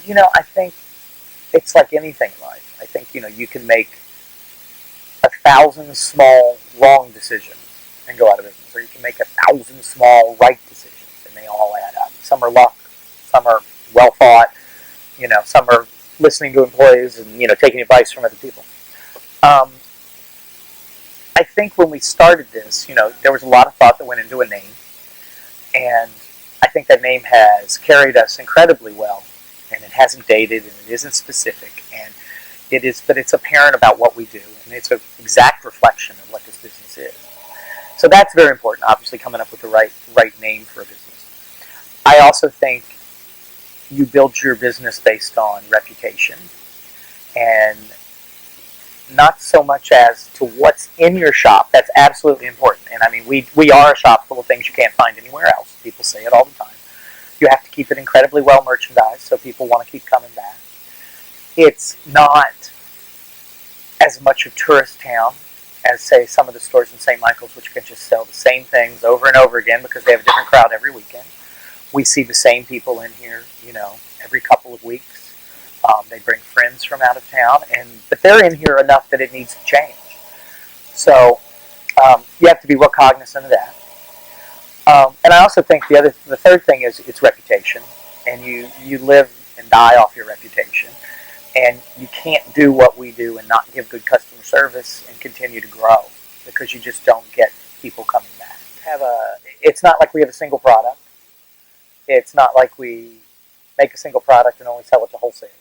I think it's like anything in life. I think, you can make 1,000 small wrong decisions and go out of business, or you can make 1,000 small right decisions and they all add up. Some are luck, some are well thought, some are listening to employees and, taking advice from other people. I think when we started this, there was a lot of thought that went into a name, and I think that name has carried us incredibly well, and it hasn't dated, and it isn't specific, and but it's apparent about what we do, and it's an exact reflection of what this business is. So that's very important, obviously, coming up with the right name for a business. I also think you build your business based on reputation, and not so much as to what's in your shop. That's absolutely important. And I mean, we are a shop full of things you can't find anywhere else. People say it all the time. You have to keep it incredibly well merchandised so people want to keep coming back. It's not as much a tourist town as, say, some of the stores in St. Michael's, which can just sell the same things over and over again because they have a different crowd every weekend. We see the same people in here, every couple of weeks. They bring friends from out of town, but they're in here enough that it needs to change. So you have to be real cognizant of that. And I also think the third thing is it's reputation, and you live and die off your reputation, and you can't do what we do and not give good customer service and continue to grow because you just don't get people coming back. It's not like we have a single product. It's not like we make a single product and only sell it to wholesalers.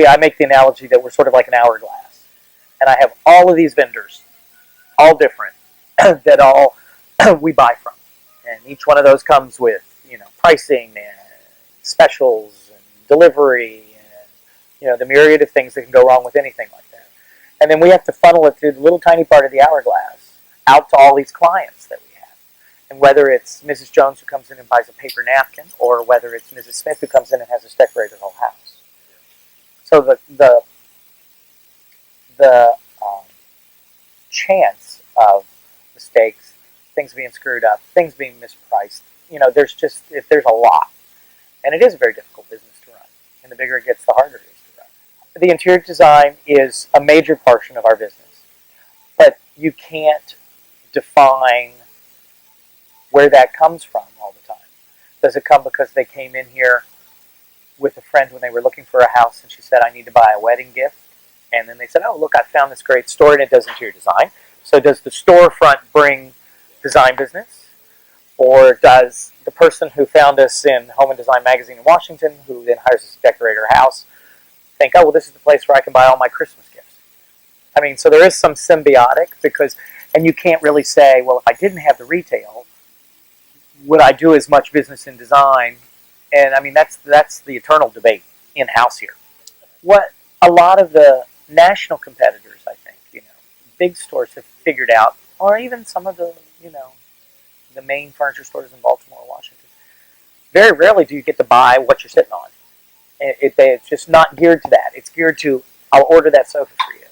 I make the analogy that we're sort of like an hourglass, and I have all of these vendors, all different, that all we buy from, and each one of those comes with pricing and specials and delivery and the myriad of things that can go wrong with anything like that. And then we have to funnel it through the little tiny part of the hourglass out to all these clients that we have. And whether it's Mrs. Jones who comes in and buys a paper napkin, or whether it's Mrs. Smith who comes in and has us decorate her whole house. So the chance of mistakes, things being screwed up, things being mispriced, there's a lot. And it is a very difficult business to run. And the bigger it gets, the harder it is to run. The interior design is a major portion of our business. But you can't define where that comes from all the time. Does it come because they came in here with a friend when they were looking for a house and she said, I need to buy a wedding gift? And then they said, oh, look, I found this great store and it does interior design. So does the storefront bring design business? Or does the person who found us in Home and Design magazine in Washington, who then hires us to decorate her house, think, oh, well, this is the place where I can buy all my Christmas gifts? I mean, so there is some symbiotic and you can't really say, well, if I didn't have the retail, would I do as much business in design? And I mean, that's the eternal debate in-house here. What a lot of the national competitors, I think, big stores have figured out, or even some of the, the main furniture stores in Baltimore or Washington, very rarely do you get to buy what you're sitting on. It's just not geared to that. It's geared to, I'll order that sofa for you.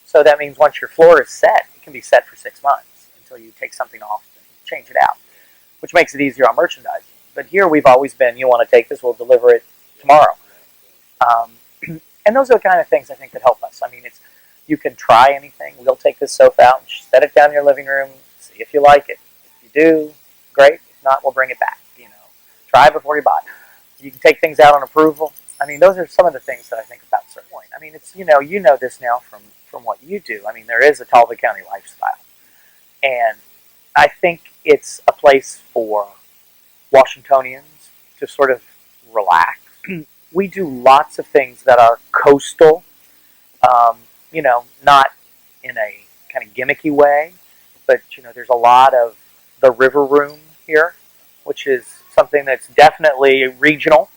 So that means once your floor is set, it can be set for 6 months until you take something off and change it out, which makes it easier on merchandising. But here we've always been, you want to take this, we'll deliver it tomorrow. And those are the kind of things I think that help us. I mean, you can try anything. We'll take this sofa out and set it down in your living room, see if you like it. If you do, great. If not, we'll bring it back. Try before you buy. You can take things out on approval. I mean, those are some of the things that I think about at a certain point. I mean, it's, you know this now from what you do. I mean, there is a Talbot County lifestyle. And I think it's a place for Washingtonians to sort of relax. We do lots of things that are coastal, not in a kind of gimmicky way, but, there's a lot of the river room here, which is something that's definitely regional.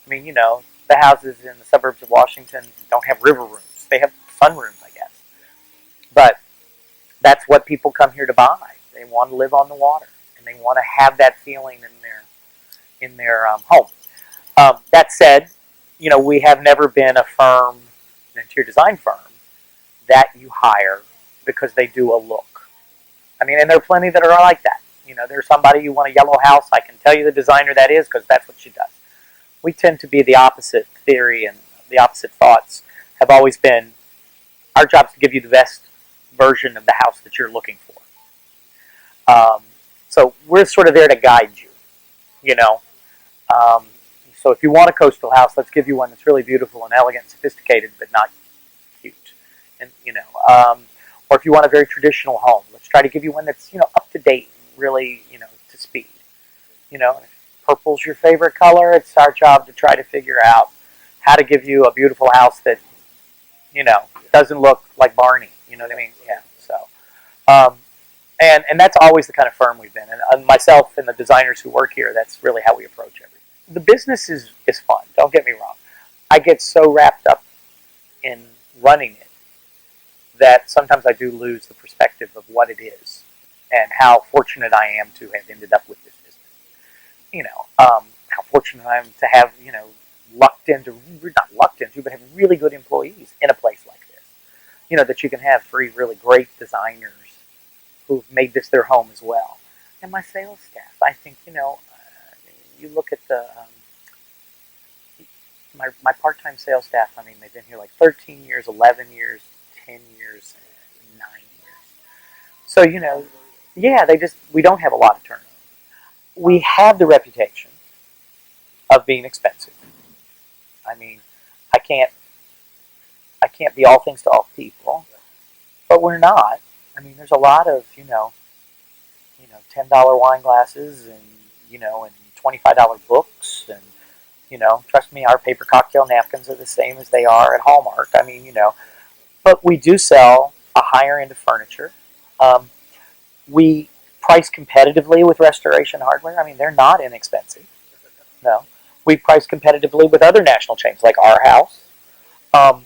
I mean, the houses in the suburbs of Washington don't have river rooms. They have sun rooms, I guess. But that's what people come here to buy. They want to live on the water, and they want to have that feeling in their home. That said, we have never been an interior design firm that you hire because they do a look. I mean, and there are plenty that are like that. There's somebody, you want a yellow house, I can tell you the designer that is because that's what she does. we tend to be the opposite theory, and the opposite thoughts have always been our job is to give you the best version of the house that you're looking for. So we're sort of there to guide you, you know. So if you want a coastal house, let's give you one that's really beautiful and elegant and sophisticated, but not cute. And or if you want a very traditional home, let's try to give you one that's up to date, really to speed. If purple's your favorite color, it's our job to try to figure out how to give you a beautiful house that doesn't look like Barney. You know what I mean? Yeah. So. And that's always the kind of firm we've been. And myself and the designers who work here, that's really how we approach everything. The business is fun, don't get me wrong. I get so wrapped up in running it that sometimes I do lose the perspective of what it is and how fortunate I am to have ended up with this business. How fortunate I am to have, not lucked into, but have really good employees in a place like this. That you can have 3 really great designers who've made this their home as well. And my sales staff, I think, you look at the my part-time sales staff. I mean, they've been here like 13 years, 11 years, 10 years, and 9 years. So yeah, we don't have a lot of turnover. We have the reputation of being expensive. I mean, I can't be all things to all people, but we're not. I mean, there's a lot of $10 wine glasses and and $25 books, and trust me, our paper cocktail napkins are the same as they are at Hallmark. I mean, but we do sell a higher end of furniture. We price competitively with restoration hardware. I mean, they're not inexpensive. No, we price competitively with other national chains like Our House. But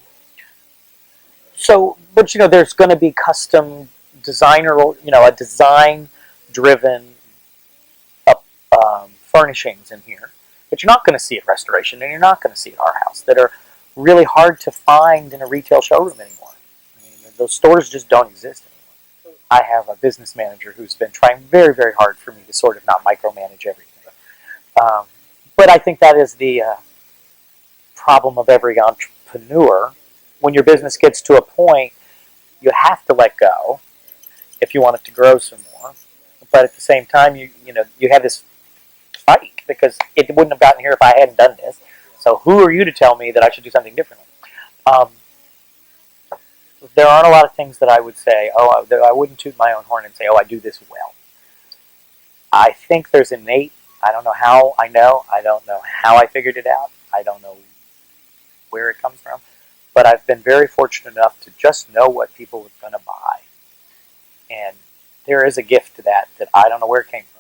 there's going to be custom designer, a design-driven furnishings in here that you're not going to see at Restoration, and you're not going to see at Our House, that are really hard to find in a retail showroom anymore. I mean, those stores just don't exist anymore. I have a business manager who's been trying very, very hard for me to sort of not micromanage everything. But I think that is the problem of every entrepreneur. When your business gets to a point, you have to let go if you want it to grow some more. But at the same time, you have this fight because it wouldn't have gotten here if I hadn't done this. So who are you to tell me that I should do something differently? There aren't a lot of things that I would say, I wouldn't toot my own horn and say, I do this well. I think there's innate, I don't know how I know, I don't know how I figured it out, I don't know where it comes from, but I've been very fortunate enough to just know what people are going to buy. And there is a gift to that I don't know where it came from.